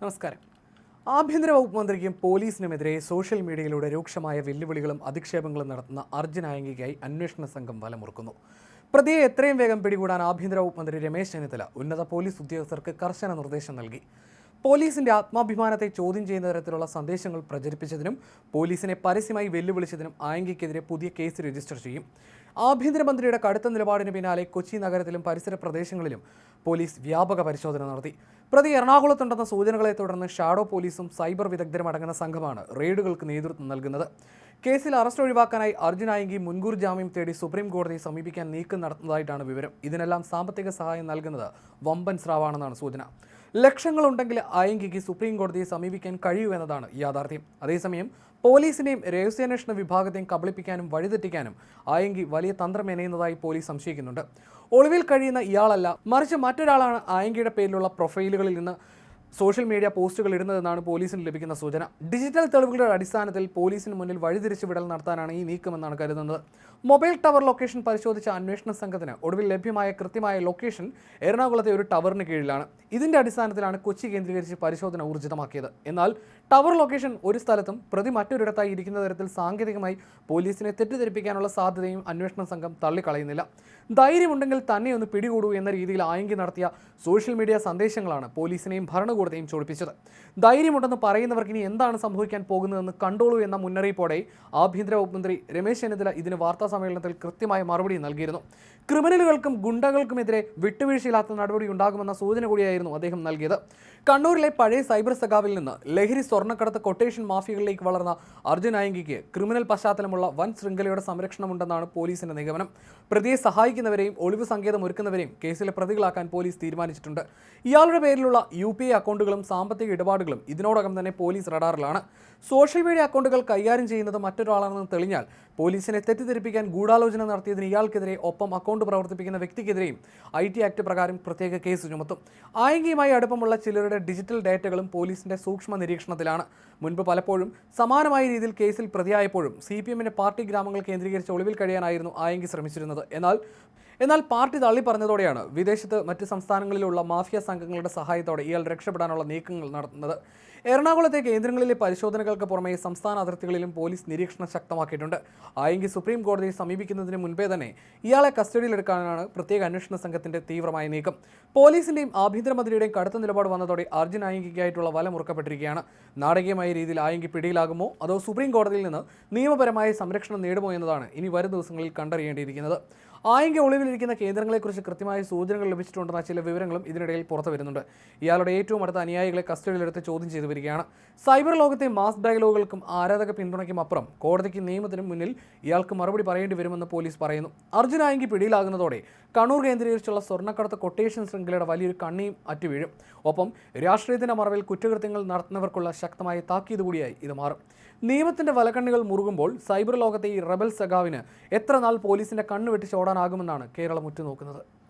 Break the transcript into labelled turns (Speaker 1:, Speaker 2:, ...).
Speaker 1: നമസ്കാരം. ആഭ്യന്തര വകുപ്പ് മന്ത്രിക്കും പോലീസിനുമെതിരെ സോഷ്യൽ മീഡിയയിലൂടെ രൂക്ഷമായ വെല്ലുവിളികളും അധിക്ഷേപങ്ങളും നടത്തുന്ന അർജുൻ ആയങ്കിക്കായി അന്വേഷണ സംഘം വലമുറുക്കുന്നു. പ്രതിയെ എത്രയും വേഗം പിടികൂടാൻ ആഭ്യന്തര വകുപ്പ് മന്ത്രി രമേശ് ചെന്നിത്തല ഉന്നത പോലീസ് ഉദ്യോഗസ്ഥർക്ക് കർശന നിർദ്ദേശം നൽകി. പോലീസിന്റെ ആത്മാഭിമാനത്തെ ചോദ്യം ചെയ്യുന്ന തരത്തിലുള്ള സന്ദേശങ്ങൾ പ്രചരിപ്പിച്ചതിനും പോലീസിനെ പരസ്യമായി വെല്ലുവിളിച്ചതിനും ആയങ്കിക്കെതിരെ പുതിയ കേസ് രജിസ്റ്റർ ചെയ്യും. ആഭ്യന്തരമന്ത്രിയുടെ കടുത്ത നിലപാടിന് പിന്നാലെ കൊച്ചി നഗരത്തിലും പരിസര പ്രദേശങ്ങളിലും പോലീസ് വ്യാപക പരിശോധന നടത്തി. പ്രതി എറണാകുളത്തുണ്ടെന്ന സൂചനകളെ തുടർന്ന് ഷാഡോ പോലീസും സൈബർ വിദഗ്ധരും അടങ്ങുന്ന സംഘമാണ് റെയ്ഡുകൾക്ക് നേതൃത്വം നൽകുന്നത്. കേസിൽ അറസ്റ്റ് ഒഴിവാക്കാനായി അർജുൻ ആയങ്കി മുൻകൂർ ജാമ്യം തേടി സുപ്രീം കോടതിയെ സമീപിക്കാൻ നീക്കം നടത്തുന്നതായിട്ടാണ് വിവരം. ഇതിനെല്ലാം സാമ്പത്തിക സഹായം നൽകുന്നത് വമ്പൻ സ്രാവാണെന്നാണ് സൂചന. ലക്ഷങ്ങളുണ്ടെങ്കിൽ ആയങ്കിക്ക് സുപ്രീം കോടതിയെ സമീപിക്കാൻ കഴിയൂ എന്നതാണ് യാഥാർത്ഥ്യം. അതേസമയം പോലീസിനെയും രഹസ്യാന്വേഷണ വിഭാഗത്തെയും കബളിപ്പിക്കാനും വഴിതെറ്റിക്കാനും ആയങ്കി വലിയ തന്ത്രം മെനയുന്നതായി പോലീസ് സംശയിക്കുന്നുണ്ട്. ഒളിവിൽ കഴിയുന്ന ഇയാളല്ല, മറിച്ച് മറ്റൊരാളാണ് ആയങ്കിയുടെ പേരിലുള്ള പ്രൊഫൈലുകളിൽ നിന്ന് സോഷ്യൽ മീഡിയ പോസ്റ്റുകൾ ഇടുന്നതെന്നാണ് പോലീസിന് ലഭിക്കുന്ന സൂചന. ഡിജിറ്റൽ തെളിവുകളുടെ അടിസ്ഥാനത്തിൽ പോലീസിന് മുന്നിൽ വഴിതിരിച്ചു വിടൽ നടത്താനാണ് ഈ നീക്കമെന്നാണ് കരുതുന്നത്. മൊബൈൽ ടവർ ലൊക്കേഷൻ പരിശോധിച്ച അന്വേഷണ സംഘത്തിന് ഒടുവിൽ ലഭ്യമായ കൃത്യമായ ലൊക്കേഷൻ എറണാകുളത്തെ ഒരു ടവറിന് കീഴിലാണ്. ഇതിന്റെ അടിസ്ഥാനത്തിലാണ് കൊച്ചി കേന്ദ്രീകരിച്ച് പരിശോധന ഊർജിതമാക്കിയത്. എന്നാൽ ടവർ ലൊക്കേഷൻ ഒരു സ്ഥലത്തും പ്രതി മറ്റൊരിടത്തായി ഇരിക്കുന്ന തരത്തിൽ സാങ്കേതികമായി പോലീസിനെ തെറ്റിദ്ധരിപ്പിക്കാനുള്ള സാധ്യതയും അന്വേഷണ സംഘം തള്ളിക്കളയുന്നില്ല. ധൈര്യമുണ്ടെങ്കിൽ തന്നെ ഒന്ന് പിടികൂടൂ എന്ന രീതിയിൽ ആയങ്കി നടത്തിയ സോഷ്യൽ മീഡിയ സന്ദേശങ്ങളാണ് പോലീസിനെയും ഭരണകൂടത്തെയും ചൊടിപ്പിച്ചത്. ധൈര്യമുണ്ടെന്ന് പറയുന്നവർക്ക് ഇനി എന്താണ് സംഭവിക്കാൻ പോകുന്നതെന്ന് കണ്ടോളൂ എന്ന മുന്നറിയിപ്പോടെ ആഭ്യന്തര വകുപ്പ് മന്ത്രി രമേശ് ചെന്നിത്തല ഇതിന് വാർത്താ സമ്മേളനത്തിൽ കൃത്യമായ മറുപടി നൽകിയിരുന്നു. ക്രിമിനലുകൾക്കും ഗുണ്ടകൾക്കുമെതിരെ വിട്ടുവീഴ്ചയില്ലാത്ത നടപടി ഉണ്ടാകുമെന്ന സൂചന കൂടിയായിരുന്നു അദ്ദേഹം നൽകിയത്. കണ്ണൂരിലെ പഴയ സൈബർ സഖാവിൽ നിന്ന് ലഹരി സ്വർണ്ണക്കടത്ത് കൊട്ടേഷൻ മാഫിയകളിലേക്ക് വളർന്ന അർജുൻ ആയങ്കിക്ക് ക്രിമിനൽ പശ്ചാത്തലമുള്ള വൻ ശൃംഖലയുടെ സംരക്ഷണമുണ്ടെന്നാണ് പോലീസിന്റെ നിഗമനം. പ്രതിയെ സഹായിക്കുന്നവരെയും ഒളിവ് സങ്കേതം ഒരുക്കുന്നവരെയും കേസിലെ പ്രതികളാക്കാൻ പോലീസ് തീരുമാനിച്ചിട്ടുണ്ട്. ഇയാളുടെ പേരിലുള്ള UPI അക്കൗണ്ടുകളും സാമ്പത്തിക ഇടപാടുകളും ഇതിനോടകം തന്നെ പോലീസ് റഡാറിലാണ്. സോഷ്യൽ മീഡിയ അക്കൗണ്ടുകൾ കൈകാര്യം ചെയ്യുന്നത് മറ്റൊരാളാണെന്ന് തെളിഞ്ഞാൽ പോലീസിനെ തെറ്റിദ്ധരിപ്പിക്കാൻ ഗൂഢാലോചന നടത്തിയതിന് ഇയാൾക്കെതിരെ ഒപ്പം അക്കൗണ്ട് പ്രവർത്തിപ്പിക്കുന്ന വ്യക്തിക്കെതിരെയും IT ആക്ട് പ്രകാരം പ്രത്യേക കേസ് ചുമത്തും. ആയങ്കിയുമായി അടുപ്പമുള്ള ചിലരുടെ ഡിജിറ്റൽ ഡേറ്റകളും പോലീസിന്റെ സൂക്ഷ്മ നിരീക്ഷണത്തിലാണ്. മുൻപ് പലപ്പോഴും സമാനമായ രീതിയിൽ കേസിൽ പ്രതിയായപ്പോഴും CPMന്റെ പാർട്ടി ഗ്രാമങ്ങൾ കേന്ദ്രീകരിച്ച് ഒളിവിൽ കഴിയാനായിരുന്നു ആയങ്കി ശ്രമിച്ചിരുന്നത്. എന്നാൽ പാർട്ടി തള്ളിപ്പറഞ്ഞതോടെയാണ് വിദേശത്ത് മറ്റ് സംസ്ഥാനങ്ങളിലുള്ള മാഫിയ സംഘങ്ങളുടെ സഹായത്തോടെ ഇയാൾ രക്ഷപ്പെടാനുള്ള നീക്കങ്ങൾ നടത്തുന്നത്. എറണാകുളത്തെ കേന്ദ്രങ്ങളിലെ പരിശോധനകൾക്ക് പുറമെ സംസ്ഥാന അതിർത്തികളിലും പോലീസ് നിരീക്ഷണം ശക്തമാക്കിയിട്ടുണ്ട്. ആയങ്കി സുപ്രീം കോടതിയെ സമീപിക്കുന്നതിന് മുൻപേ തന്നെ ഇയാളെ കസ്റ്റഡിയിലെടുക്കാനാണ് പ്രത്യേക അന്വേഷണ സംഘത്തിന്റെ തീവ്രമായ നീക്കം. പോലീസിന്റെയും ആഭ്യന്തരമന്ത്രിയുടെയും കടുത്ത നിലപാട് വന്നതോടെ അർജുൻ ആയങ്കിക്കായിട്ടുള്ള വല മുറുക്കപ്പെട്ടിരിക്കുകയാണ്. നാടകീയമായ രീതിയിൽ ആയങ്കി പിടിയിലാകുമോ അതോ സുപ്രീം കോടതിയിൽ നിന്ന് നിയമപരമായ സംരക്ഷണം നേടുമോ എന്നതാണ് ഇനി വരും ദിവസങ്ങളിൽ കണ്ടറിയേണ്ടിയിരിക്കുന്നത്. ആയങ്കി ഒളിവിലിരിക്കുന്ന കേന്ദ്രങ്ങളെക്കുറിച്ച് കൃത്യമായ സൂചനകൾ ലഭിച്ചിട്ടുണ്ടെന്ന ചില വിവരങ്ങളും ഇതിനിടയിൽ പുറത്തു വരുന്നുണ്ട്. ഇയാളുടെ ഏറ്റവും അടുത്ത അനുയായികളെ കസ്റ്റഡിയിലെടുത്ത് ചോദ്യം ചെയ്തു വരികയാണ്. സൈബർ ലോകത്തെ മാസ് ഡയലോഗുകൾക്കും ആരാധക പിന്തുണയ്ക്കും അപ്പുറം കോടതിക്ക് നിയമത്തിനും മുന്നിൽ ഇയാൾക്ക് മറുപടി പറയേണ്ടി വരുമെന്ന് പോലീസ് പറയുന്നു. അർജുൻ ആയങ്കി പിടിയിലാകുന്നതോടെ കണ്ണൂർ കേന്ദ്രീകരിച്ചുള്ള സ്വർണ്ണക്കടത്ത് കൊട്ടേഷൻ ശൃംഖലയുടെ വലിയൊരു കണ്ണിയും അറ്റുവീഴും. ഒപ്പം രാഷ്ട്രീയത്തിന്റെ മറവിൽ കുറ്റകൃത്യങ്ങൾ നടത്തുന്നവർക്കുള്ള ശക്തമായ താക്കീത് കൂടിയായി ഇത് മാറും. നിയമത്തിന്റെ വലക്കണ്ണികൾ മുറുകുമ്പോൾ സൈബർ ലോകത്തെ ഈ റബൽ സഖാവിന് എത്ര നാൾ പോലീസിന്റെ കണ്ണു വെട്ടിച്ചോടാനാകുമെന്നാണ് കേരളം ഉറ്റുനോക്കുന്നത്.